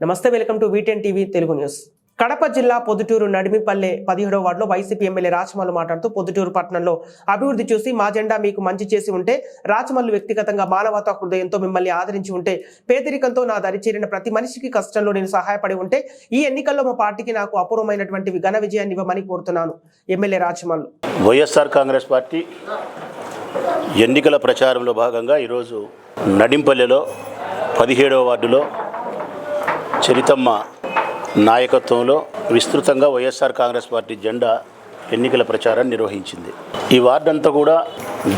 నమస్తే, welcome to వీటెన్ TV Telugu news. Kadapa జిల్లా పొద్దుటూరు నడిమిపల్లె 17వ వార్డులో వైసీపీ ఎమ్మెల్యే రాచమల్లు మాట్లాడుతూ, పొద్దుటూరు పట్టణంలో అభివృద్ధి చూసి మా జెండా మీకు మంచి చేసి ఉంటే, రాచమల్లు వ్యక్తిగతంగా మానవతా హృదయంతో మిమ్మల్ని ఆదరించి ఉంటే, పేదరికంతో నా దరి చేరిన ప్రతి మనిషికి కష్టంలో నేను సహాయపడి ఉంటే, ఈ ఎన్నికల్లో మా పార్టీకి నాకు అపూర్వమైనటువంటి ఘన విజయాన్ని ఇవ్వమని కోరుతున్నాను. ఎమ్మెల్యే రాచమల్లు. వైఎస్ఆర్ కాంగ్రెస్ పార్టీ ఎన్నికల ప్రచారంలో భాగంగా ఈరోజు నడింపల్లెలో 17వ వార్డులో చరితమ్మ నాయకత్వంలో విస్తృతంగా వైఎస్ఆర్ కాంగ్రెస్ పార్టీ జెండా ఎన్నికల ప్రచారాన్ని నిర్వహించింది. ఈ వార్డు అంతా కూడా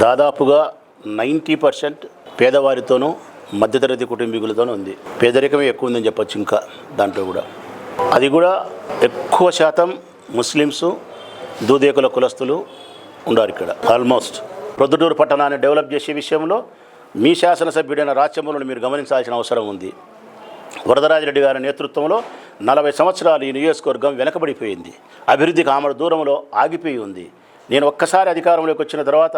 దాదాపుగా 90% పేదవారితోనూ మధ్యతరగతి కుటుంబీకులతోనూ ఉంది. పేదరికమే ఎక్కువ ఉందని చెప్పొచ్చు. ఇంకా దాంట్లో కూడా అది కూడా ఎక్కువ శాతం ముస్లిమ్స్, దూదేకుల కులస్తులు ఉన్నారు ఇక్కడ. ఆల్మోస్ట్ ప్రొద్దుటూరు పట్టణాన్ని డెవలప్ చేసే విషయంలో మీ శాసనసభ్యుడైన రాచమల్లును మీరు గమనించాల్సిన అవసరం ఉంది. వరదరాజిరెడ్డి గారి నేతృత్వంలో 40 సంవత్సరాలు ఈ నియోజకవర్గం వెనకబడిపోయింది. అభివృద్ధికి ఆమడ దూరంలో ఆగిపోయి ఉంది. నేను ఒక్కసారి అధికారంలోకి వచ్చిన తర్వాత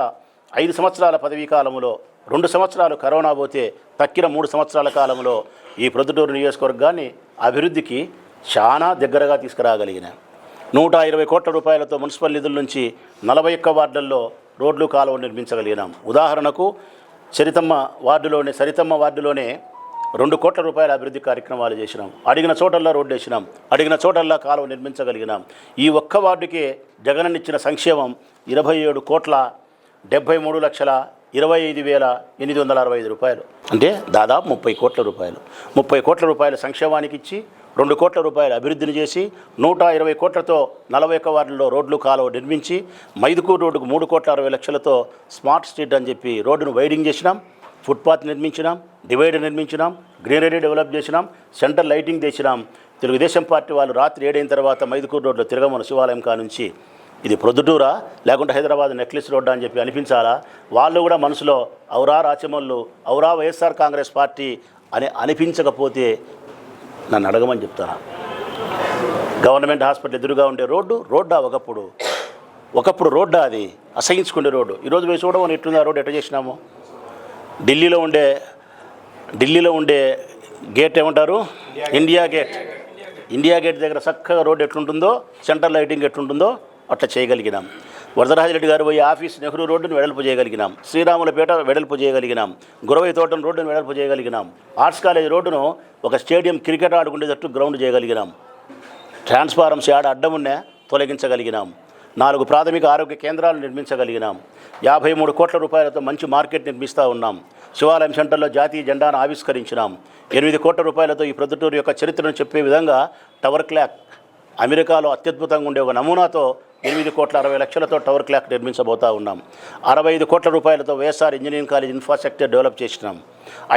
5 సంవత్సరాల పదవీ కాలంలో 2 సంవత్సరాలు కరోనా పోతే తక్కిన 3 సంవత్సరాల కాలంలో ఈ ప్రొద్దుటూరు నియోజకవర్గాన్ని అభివృద్ధికి చాలా దగ్గరగా తీసుకురాగలిగిన 120 కోట్ల రూపాయలతో మున్సిపల్ నిధుల నుంచి 41 వార్డుల్లో రోడ్లు కాలువలు నిర్మించగలిగినాం. ఉదాహరణకు సరితమ్మ వార్డులోనే 2 కోట్ల రూపాయల అభివృద్ధి కార్యక్రమాలు చేసినాం. అడిగిన చోటల్లో రోడ్డు వేసినాం, అడిగిన చోటల్లో కాలువ నిర్మించగలిగినాం. ఈ ఒక్క వార్డుకే జగనన్నిచ్చిన సంక్షేమం 27 కోట్ల 73 లక్షల 25,865 రూపాయలు, అంటే దాదాపు 30 కోట్ల రూపాయలు. 30 కోట్ల రూపాయల సంక్షేమానికి ఇచ్చి 2 కోట్ల రూపాయల అభివృద్ధిని చేసి 120 కోట్లతో 41 వార్డుల్లో రోడ్లు కాలువ నిర్మించి మైదుకూరు రోడ్డుకు 3 కోట్ల 60 లక్షలతో స్మార్ట్ స్ట్రీట్ అని చెప్పి రోడ్డును వైడింగ్ చేసినాం, ఫుట్పాత్ నిర్మించినాం, డివైడర్ నిర్మించినాం, గ్రీనరీ డెవలప్ చేసినాం, సెంటర్ లైటింగ్ తెచ్చినాం. తెలుగుదేశం పార్టీ వాళ్ళు రాత్రి 7 అయిన తర్వాత మైదుకూరు రోడ్లో తిరగమను శివాలయం కానుంచి ఇది ప్రొద్దుటూరా లేకుంటే హైదరాబాద్ నెక్లెస్ రోడ్డా అని చెప్పి అనిపించాలా? వాళ్ళు కూడా మనసులో ఔరా రాచమల్లు, ఔరా వైఎస్ఆర్ కాంగ్రెస్ పార్టీ అని అనిపించకపోతే నన్ను అడగమని చెప్తాను. గవర్నమెంట్ హాస్పిటల్ ఎదురుగా ఉండే రోడ్డా ఒకప్పుడు రోడ్డా? అది అసహించుకునే రోడ్డు. ఈరోజు పోయి చూడమని ఎట్లుంది ఆ రోడ్డు, ఎట్లా చేసినాము. ఢిల్లీలో ఉండే గేట్ ఏమంటారు? ఇండియా గేట్ దగ్గర చక్కగా రోడ్డు ఎట్లుంటుందో, సెంటర్ లైటింగ్ ఎట్లుంటుందో అట్లా చేయగలిగినాం. వరదరాజిరెడ్డి గారు పోయి ఆఫీస్ నెహ్రూ రోడ్డును వెడల్పు చేయగలిగినాం, శ్రీరాములపేట వెడల్పు చేయగలిగినాం, గురవై తోటం రోడ్డును వెడల్పు చేయగలిగినాం, ఆర్ట్స్ కాలేజ్ రోడ్డును ఒక స్టేడియం క్రికెట్ ఆడుకునేటట్టు గ్రౌండ్ చేయగలిగినాం, ట్రాన్స్ఫారమ్స్ ఆడ అడ్డం ఉన్నా తొలగించగలిగినాం, 4 ప్రాథమిక ఆరోగ్య కేంద్రాలు నిర్మించగలిగినాం, 53 కోట్ల రూపాయలతో మంచి మార్కెట్ నిర్మిస్తూ ఉన్నాం, శివాలయం సెంటర్లో జాతీయ జెండాను ఆవిష్కరించినాం, 8 కోట్ల రూపాయలతో ఈ ప్రొద్దుటూరు యొక్క చరిత్రను చెప్పే విధంగా టవర్ క్లాక్, అమెరికాలో అత్యద్భుతంగా ఉండే ఒక నమూనాతో 8 కోట్ల 60 లక్షలతో టవర్ క్లాక్ నిర్మించబోతూ ఉన్నాం. 65 కోట్ల రూపాయలతో YSR engineering college infrastructure develop చేసినాం.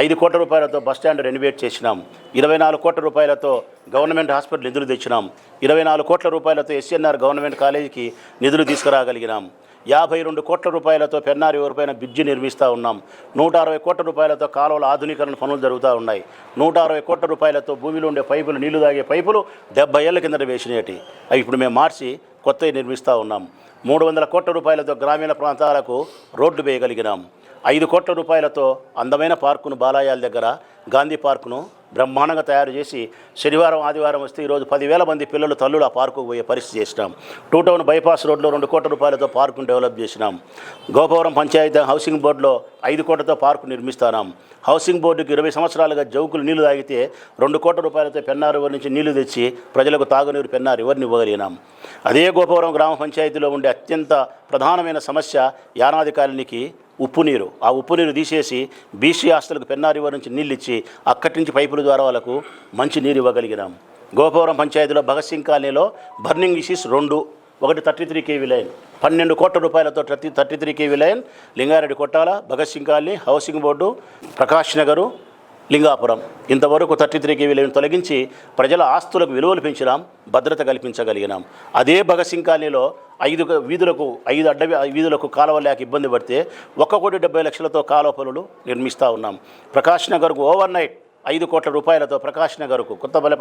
5 కోట్ల రూపాయలతో బస్టాండ్ రెనోవేట్ చేసినాం. 24 కోట్ల రూపాయలతో గవర్నమెంట్ హాస్పిటల్ నిధులు తెచ్చినాం. 24 కోట్ల రూపాయలతో ఎస్ఎన్ఆర్ గవర్నమెంట్ కాలేజీకి నిధులు తీసుకురాగలిగినాం. 52 కోట్ల రూపాయలతో పెన్నారి ఊరిపైన బ్రిడ్జి నిర్మిస్తూ ఉన్నాం. 160 కోట్ల రూపాయలతో కాలువల ఆధునీకరణ పనులు జరుగుతూ ఉన్నాయి. 160 కోట్ల రూపాయలతో భూమిలో ఉండే పైపులు, నీళ్లు తాగే పైపులు 70 ఏళ్ల కిందట వేసినవి అవి ఇప్పుడు మేము మార్చి కొత్తవి నిర్మిస్తూ ఉన్నాం. 300 కోట్ల రూపాయలతో గ్రామీణ ప్రాంతాలకు రోడ్డు వేయగలిగినాం. 5 కోట్ల రూపాయలతో అందమైన పార్కును బాలాయాల దగ్గర గాంధీ పార్కును బ్రహ్మాండంగా తయారు చేసి శనివారం ఆదివారం వస్తే ఈరోజు 10,000 మంది పిల్లలు తల్లులు ఆ పార్కుకు పోయే పరిస్థితి చేసినాం. 2 టౌన్ బైపాస్ రోడ్లో 2 కోట్ల రూపాయలతో పార్కును డెవలప్ చేసినాం. గోపవరం పంచాయతీ హౌసింగ్ బోర్డులో 5 కోట్లతో పార్కు నిర్మిస్తున్నాం. హౌసింగ్ బోర్డుకి 20 సంవత్సరాలుగా జౌకులు నీళ్లు తాగితే 2 కోట్ల రూపాయలతో పెన్నారు నుంచి నీళ్లు తెచ్చి ప్రజలకు తాగునీరు పెన్నారు ఎవరిని ఇవ్వగలిగినాం. అదే గోపవరం గ్రామ పంచాయతీలో ఉండే అత్యంత ప్రధానమైన సమస్య యానాది కాలనీకి ఉప్పు నీరు. ఆ ఉప్పు నీరు తీసేసి బీసీ ఆస్తులకు పెన్నారివర్ నుంచి నీళ్ళు ఇచ్చి అక్కడి నుంచి పైపుల ద్వారా వాళ్ళకు మంచి నీరు ఇవ్వగలిగినాం. గోపవరం పంచాయతీలో భగత్ సింగ్ కాలనీలో బర్నింగ్ ఇష్యూస్ 2, ఒకటి 33 kV లైన్ 12 కోట్ల రూపాయలతో 33 kV line Lingareddy Kottala, Bhagat Singh colony, housing board, Prakash Nagar, Lingapuram ఇంతవరకు 33 kV లైన్ తొలగించి ప్రజల ఆస్తులకు విలువలు పెంచినాం, భద్రత కల్పించగలిగినాం. అదే భగత్ సింగ్ కాలనీలో 5 అడ్డ వీధులకు కాలువ లేక ఇబ్బంది పడితే 1,70,00,000తో కాలువ పనులు నిర్మిస్తూ ఉన్నాం. ప్రకాష్ నగర్కు ఓవర్ నైట్ 5 కోట్ల రూపాయలతో ప్రకాష్ నగర్కు కొత్తపల్లి